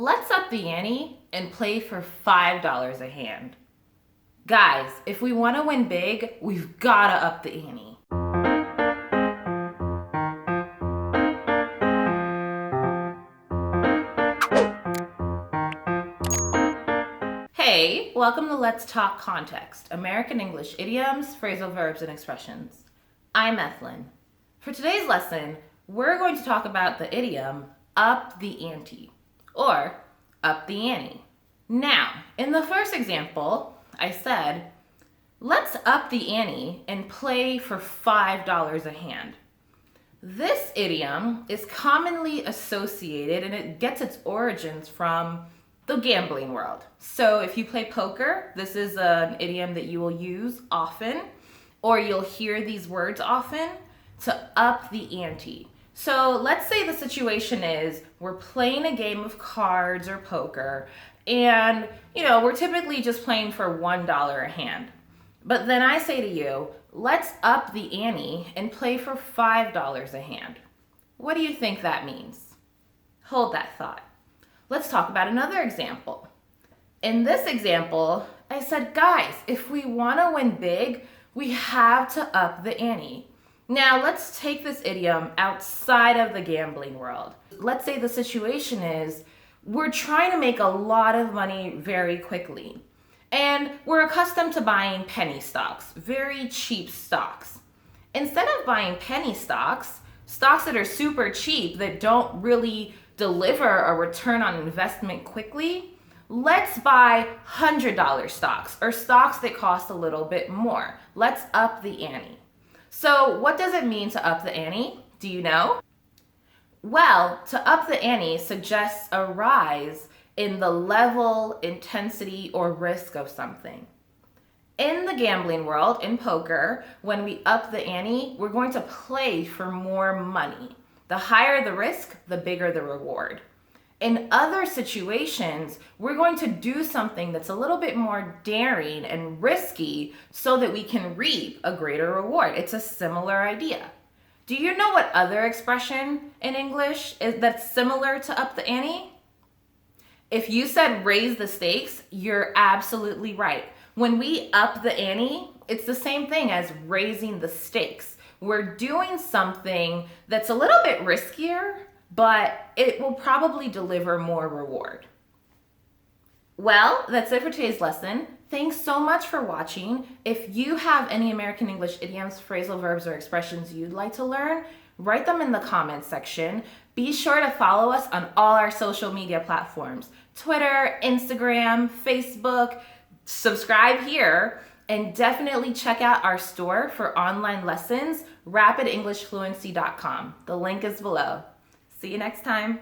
Let's up the ante and play for $5 a hand. Guys, if we want to win big, we've got to up the ante. Hey, welcome to Let's Talk Context, American English idioms, phrasal verbs, and expressions. I'm Ethlyn. For today's lesson, we're going to talk about the idiom up the ante, or up the ante. Now, in the first example, I said, let's up the ante and play for $5 a hand. This idiom is commonly associated and it gets its origins from the gambling world. So if you play poker, this is an idiom that you will use often, or you'll hear these words often, to up the ante. So let's say the situation is we're playing a game of cards or poker, and we're typically just playing for $1 a hand. But then I say to you, let's up the ante and play for $5 a hand. What do you think that means? Hold that thought. Let's talk about another example. In this example, I said, guys, if we want to win big, we have to up the ante. Now, let's take this idiom outside of the gambling world. Let's say the situation is we're trying to make a lot of money very quickly. And we're accustomed to buying penny stocks, very cheap stocks. Instead of buying penny stocks, stocks that are super cheap, that don't really deliver a return on investment quickly, let's buy $100 stocks, or stocks that cost a little bit more. Let's up the ante. So what does it mean to up the ante? Do you know? Well, to up the ante suggests a rise in the level, intensity, or risk of something. In the gambling world, in poker, when we up the ante, we're going to play for more money. The higher the risk, the bigger the reward. In other situations, we're going to do something that's a little bit more daring and risky so that we can reap a greater reward. It's a similar idea. Do you know what other expression in English is that's similar to up the ante? If you said raise the stakes, you're absolutely right. When we up the ante, it's the same thing as raising the stakes. We're doing something that's a little bit riskier, but it will probably deliver more reward. Well, that's it for today's lesson. Thanks so much for watching. If you have any American English idioms, phrasal verbs, or expressions you'd like to learn, write them in the comments section. Be sure to follow us on all our social media platforms, Twitter, Instagram, Facebook. Subscribe here, and definitely check out our store for online lessons, rapidenglishfluency.com. The link is below. See you next time.